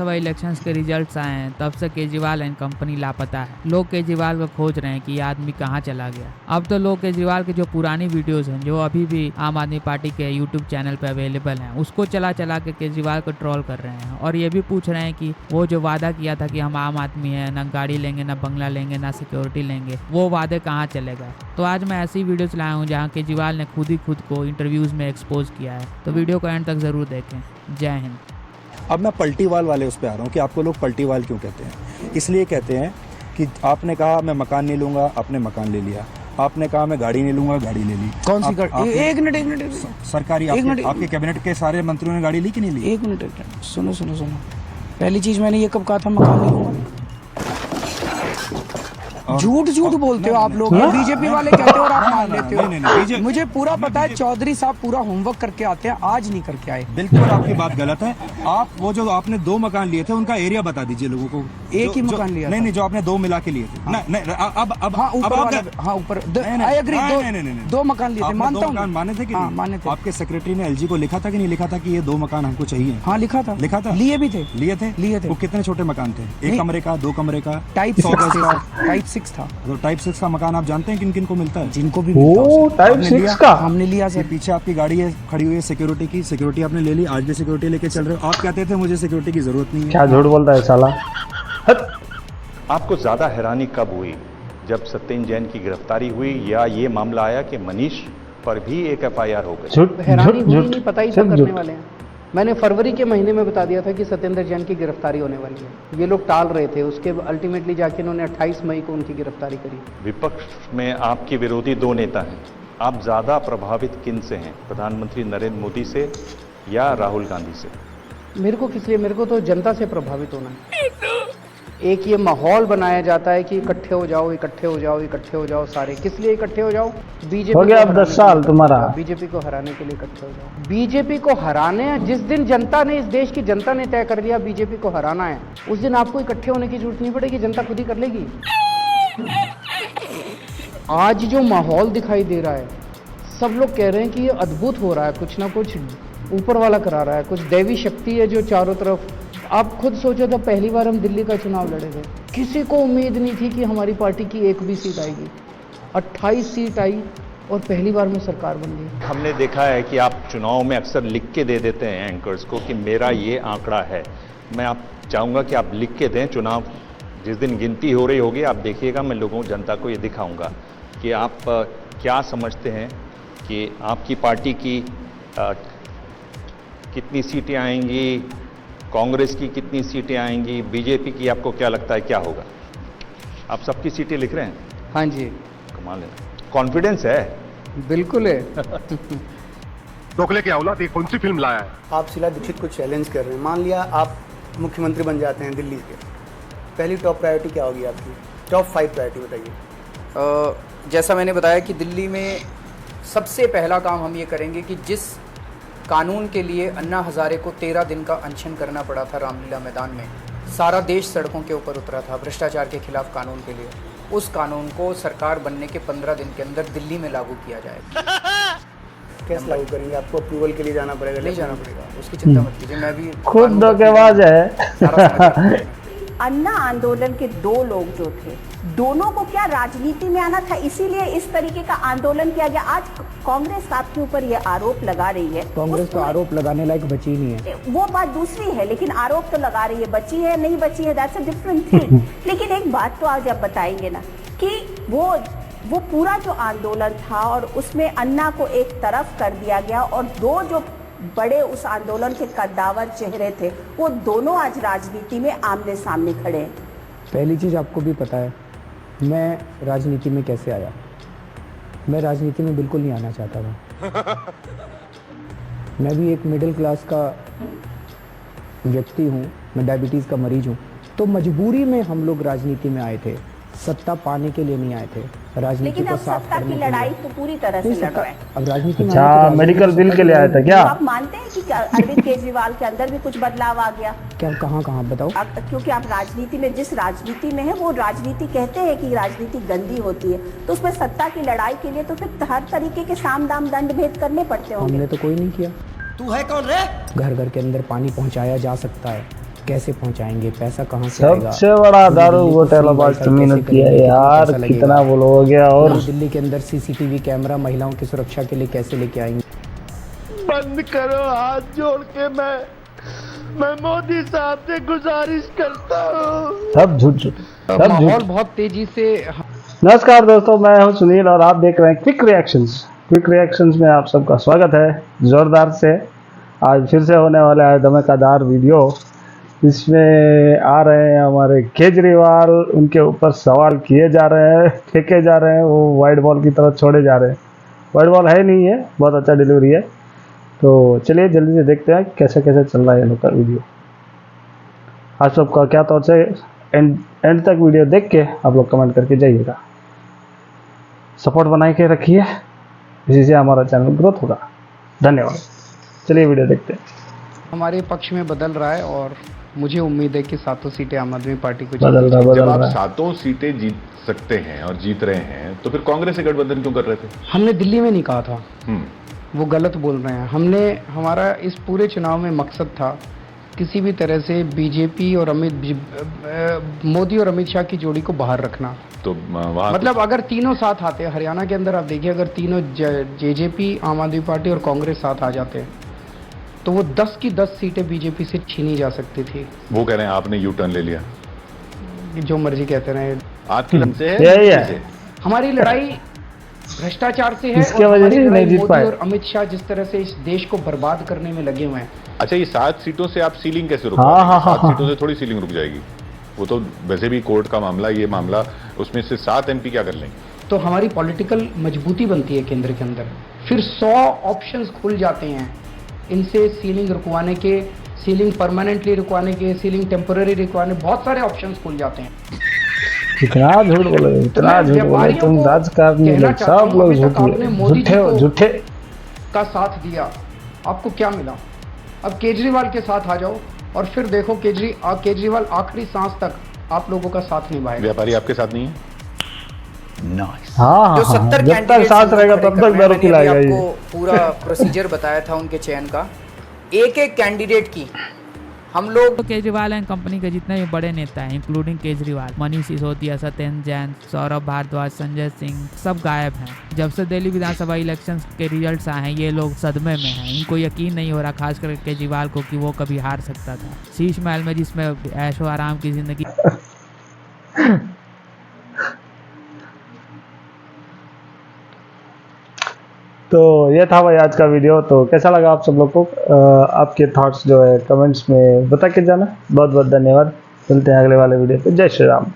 विधानसभा elections के results आए हैं तब से केजरीवाल एंड कंपनी लापता है। लोग केजरीवाल को खोज रहे हैं कि ये आदमी कहाँ चला गया। अब तो लोग केजरीवाल की जो पुरानी वीडियोस हैं जो अभी भी आम आदमी पार्टी के यूट्यूब चैनल पे अवेलेबल हैं उसको चला चला के केजरीवाल को ट्रोल कर रहे हैं और ये भी पूछ रहे हैं कि वो जो वादा किया था कि हम आम आदमी है, ना गाड़ी लेंगे, ना बंगला लेंगे, ना सिक्योरिटी लेंगे, वो वादे कहाँ चले गए। तो आज मैं ऐसी वीडियोस लाया हूँ जहाँ केजरीवाल ने खुद को इंटरव्यूज में एक्सपोज किया है। तो वीडियो को एंड तक जरूर देखें। जय हिंद। अब मैं पलटीवाल वाले उस पर आ रहा हूँ कि आपको लोग पलटीवाल क्यों कहते हैं। इसलिए कहते हैं कि आपने कहा मैं मकान नहीं लूँगा, आपने मकान ले लिया। आपने कहा मैं गाड़ी नहीं लूँगा, गाड़ी ले ली। कौन सी गाड़ी? एक मिनट सरकारी आपके कैबिनेट के सारे मंत्रियों ने गाड़ी ली कि नहीं ली? एक मिनट सुनो। पहली चीज मैंने ये कब कहा था मकान नहीं लूँगा? झूठ बोलते हो आप लोग। बीजेपी वाले कहते हो और आप मान लेते हो। नहीं, मुझे पूरा पता है, चौधरी साहब पूरा होमवर्क करके आते हैं, आज नहीं करके आए। बिल्कुल आपकी बात गलत है। आप वो जो आपने 2 मकान लिए थे उनका एरिया बता दीजिए लोगों को। एक ही मकान लिया? नहीं, जो आपने 2 मिला के लिए थे। ऊपर 2 मकान लिए थे, मानता हूँ। माने थे कि नहीं? माने थे। आपके सेक्रेटरी ने एलजी को लिखा था कि नहीं लिखा था कि ये 2 मकान हमको चाहिए? हाँ लिखा था। लिए भी थे। लिए थे। वो कितने छोटे मकान थे? 1 कमरे का, 2 कमरे का, टाइप 6 था। तो टाइप 6 का मकान आप जानते हैं किन को मिलता है? जिनको भी मिलता है। टाइप 6 का हमने लिया सर। पीछे आपकी गाड़ी है खड़ी हुई है सिक्योरिटी की, सिक्योरिटी आपने ले ली, आज भी सिक्योरिटी लेके चल रहे हो। आप कहते थे मुझे सिक्योरिटी की जरूरत नहीं है। क्या झूठ बोलता है साला। आपको ज्यादा हैरानी कब हुई, जब सत्येंद्र जैन की गिरफ्तारी हुई या ये मामला आया कि मनीष पर भी एक FIR हो गई? हैरानी हुई नहीं, पता ही सब करने वाले हैं। मैंने फरवरी के महीने में बता दिया था कि सत्येंद्र जैन की गिरफ्तारी होने वाली है। ये लोग टाल रहे थे, उसके अल्टीमेटली जाके इन्होंने 28 मई को उनकी गिरफ्तारी करी। विपक्ष में आपके विरोधी 2 नेता हैं, आप ज्यादा प्रभावित किन से हैं, प्रधानमंत्री नरेंद्र मोदी से या राहुल गांधी से? मेरे को किस लिए? मेरे को तो जनता से प्रभावित होना है। एक ये माहौल बनाया जाता है कि इकट्ठे हो जाओ सारे। किस लिए इकट्ठे हो जाओ? बीजेपी हो गया अब 10 साल तुम्हारा। बीजेपी को हराने के लिए इकट्ठे हो जाओ। बीजेपी को हराने, जिस दिन जनता ने, इस देश की जनता ने तय कर लिया बीजेपी को हराना है, उस दिन आपको इकट्ठे होने की जरूरत नहीं पड़ेगी, जनता खुद ही कर लेगी। आज जो माहौल दिखाई दे रहा है, सब लोग कह रहे हैं कि ये अद्भुत हो रहा है, कुछ ना कुछ ऊपर वाला करा रहा है, कुछ दैवी शक्ति है जो चारों तरफ। आप खुद सोचो तो पहली बार हम दिल्ली का चुनाव लड़े थे, किसी को उम्मीद नहीं थी कि हमारी पार्टी की एक भी सीट आएगी। 28 सीट आई और पहली बार में सरकार बन गई। हमने देखा है कि आप चुनाव में अक्सर लिख के दे देते हैं एंकर्स को कि मेरा ये आंकड़ा है। मैं आप चाहूँगा कि आप लिख के दें। चुनाव जिस दिन गिनती हो रही होगी आप देखिएगा, मैं लोगों जनता को ये दिखाऊंगा कि आप क्या समझते हैं कि आपकी पार्टी की कितनी सीटें आएंगी, कांग्रेस की कितनी सीटें आएंगी, बीजेपी की आपको क्या लगता है क्या होगा? आप सबकी सीटें लिख रहे हैं? हाँ जी। कमाल है, कॉन्फिडेंस है। बिल्कुल है। टोकले की औलाद, ये कौन सी फिल्म लाया है? आप शीला दीक्षित को चैलेंज कर रहे हैं। मान लिया आप मुख्यमंत्री बन जाते हैं दिल्ली के, पहली टॉप प्रायोरिटी क्या होगी आपकी? टॉप 5 प्रायोरिटी बताइए। जैसा मैंने बताया कि दिल्ली में सबसे पहला काम हम ये करेंगे कि जिस कानून के लिए अन्ना हज़ारे को 13 दिन का अनशन करना पड़ा था रामलीला मैदान में, सारा देश सड़कों के ऊपर उतरा था भ्रष्टाचार के खिलाफ कानून के लिए, उस कानून को सरकार बनने के 15 दिन के अंदर दिल्ली में लागू किया जाएगा। कैसे लागू करेंगे? आपको अप्रूवल के लिए जाना पड़ेगा? नहीं जाना पड़ेगा, उसकी चिंता मत कीजिए। मैं भी खुद धोखेबाज है। अन्ना आंदोलन के 2 लोग जो थे, दोनों को क्या राजनीति में आना था, इसीलिए इस तरीके का आंदोलन किया गया। आज कांग्रेस आपके ऊपर ये आरोप लगा रही है। कांग्रेस तो आरोप लगाने लायक बची नहीं है, वो बात दूसरी है, लेकिन आरोप तो लगा रही है। बची है नहीं बची है, दैट्स अ डिफरेंट थिंग। लेकिन एक बात तो आज आप बताएंगे ना कि वो पूरा जो आंदोलन था और उसमें अन्ना को एक तरफ कर दिया गया और 2 जो बड़े उस आंदोलन के कद्दावर चेहरे थे, वो दोनों आज राजनीति में आमने सामने खड़े हैं। पहली चीज आपको भी पता है मैं राजनीति में कैसे आया। मैं राजनीति में बिल्कुल नहीं आना चाहता था। मैं भी एक मिडिल क्लास का व्यक्ति हूँ, मैं डायबिटीज़ का मरीज हूँ, तो मजबूरी में हम लोग राजनीति में आए थे, सत्ता पाने के लिए नहीं आए थे। राजनीति को साफ करने के लिए। लड़ाई तो पूरी तरह से लड़ रहे हैं। अब राजनीति में मेडिकल बिल के लिए आया था क्या? आप मानते हैं कि अरविंद केजरीवाल के अंदर भी कुछ बदलाव आ गया क्या? कहाँ बताओ? क्योंकि आप राजनीति में, जिस राजनीति में है वो राजनीति कहते हैं कि राजनीति गंदी होती है, तो उसमें सत्ता की लड़ाई के लिए तो फिर हर तरीके के साम दाम दंड भेद करने पड़ते होंगे। हमने तो कोई नहीं किया। तू है कौन रे? घर घर के अंदर पानी पहुँचाया जा सकता है, कैसे पहुंचाएंगे, पैसा कहाँ से आएगा। सबसे बड़ा पूरी दारू दिल्ली को घोटालाबाज फ्री तुमने वाईफाई किया कैसे करेंगे, यार, कितना पैसा कितना लगेगा। बोलोगे। और पूरी दिल्ली के अंदर सीसीटीवी कैमरा महिलाओं की सुरक्षा के लिए कैसे लेके आएंगे। बंद करो, हाथ जोड़ के मैं मोदी साहब से गुजारिश करता हूँ। सब झूठ झूठ, सब माहौल झूठ। बहुत तेजी से नमस्कार दोस्तों, मैं हूं सुनील और आप देख रहे हैं क्विक रिएक्शंस में आप सबका स्वागत है। जोरदार से आज फिर से होने वाला है धमाकेदार वीडियो। इसमें आ रहे हैं हमारे केजरीवाल, उनके ऊपर सवाल किए जा रहे हैं, फेंके जा रहे हैं, वो वाइट बॉल की तरह छोड़े जा रहे हैं। वाइट बॉल है नहीं है, बहुत अच्छा डिलीवरी है। तो चलिए जल्दी से देखते हैं कैसे कैसे चल रहा है ये लोग का वीडियो। आप सबका क्या तौर से एंड तक वीडियो देख के आप लोग कमेंट करके जाइएगा। सपोर्ट बनाए के रखिए, इसी से हमारा चैनल ग्रोथ होगा। धन्यवाद। चलिए वीडियो देखते हैं। हमारे पक्ष में बदल रहा है और मुझे उम्मीद है कि 7 सीटें आम आदमी पार्टी को बदल जीतेगी। रहा जब आप है। 7 सीटें जीत सकते हैं और जीत रहे हैं तो फिर कांग्रेस से गठबंधन क्यों कर रहे थे? हमने दिल्ली में नहीं कहा था, हम्म, वो गलत बोल रहे हैं। हमारा इस पूरे चुनाव में मकसद था किसी भी तरह से बीजेपी और मोदी और अमित शाह की जोड़ी को बाहर रखना। तो वहां मतलब अगर तीनों साथ आते, हरियाणा के अंदर आप देखिए, अगर तीनों जेजेपी, आम आदमी पार्टी और कांग्रेस साथ आ जाते तो वो 10 की 10 सीटें बीजेपी से छीनी जा सकती थी। वो कह रहे हैं आपने यू टर्न ले लिया। जो मर्जी कहते रहे, आपकी लंग से यही है, है। से? हमारी लड़ाई भ्रष्टाचार से है इसके और वजह हमारी से लड़ाई नहीं जीत मोदी पाए। और अमित शाह जिस तरह से इस देश को बर्बाद करने में लगे हुए हैं। अच्छा, ये 7 सीटों से आप सीलिंग कैसे रुक हाँ, पाएंगे? हाँ, हाँ, 7 सीटों से थोड़ी सीलिंग रुक जाएगी। वो तो वैसे भी कोर्ट का मामला, ये मामला, उसमें से 7 एमपी क्या कर लेंगे? तो हमारी पॉलिटिकल मजबूती बनती है केंद्र के अंदर। फिर 100 ऑप्शंस खुल जाते हैं इनसे सीलिंग रुकवाने के, सीलिंग परमानेंटली रुकवाने के, सीलिंग टेम्पोररी रुकवाने, बहुत सारे ऑप्शंस खुल जाते हैं। इतना झूठ बोले, इतना झूठ बोले तुम, राजकारणी लोग सब लोग झूठे का साथ दिया, आपको क्या मिला? अब केजरीवाल के साथ आ जाओ और फिर देखो केजरीवाल आखिरी सांस तक आप लोगों का साथ निभाएगा। व्यापारी आपके साथ नहीं है? हाँ जो हाँ, 70 जब तक साथ रहेगा तब तक दारू पिलाएगा ये। आपको पूरा प्रोसीजर बताया था उनके चयन का। एक कैंडिडेट की हम लोग तो केजरीवाल एंड कंपनी के जितने भी बड़े नेता हैं, इंक्लूडिंग केजरीवाल, मनीष सिसोदिया, सत्येंद्र जैन, सौरभ भारद्वाज, संजय सिंह, सब गायब हैं। जब से दिल्ली विधानसभा इलेक्शंस के रिजल्ट्स आए हैं, ये लोग सदमे में हैं। इनको यकीन नहीं हो रहा, खासकर केजरीवाल को, कि वो कभी हार सकता था। शीश महल में जिसमें ऐशो आराम की जिंदगी तो ये था भाई आज का वीडियो। तो कैसा लगा आप सब लोग को? आपके थॉट्स जो है कमेंट्स में बता के जाना। बहुत बहुत धन्यवाद। मिलते हैं अगले वाले वीडियो पे। जय श्री राम।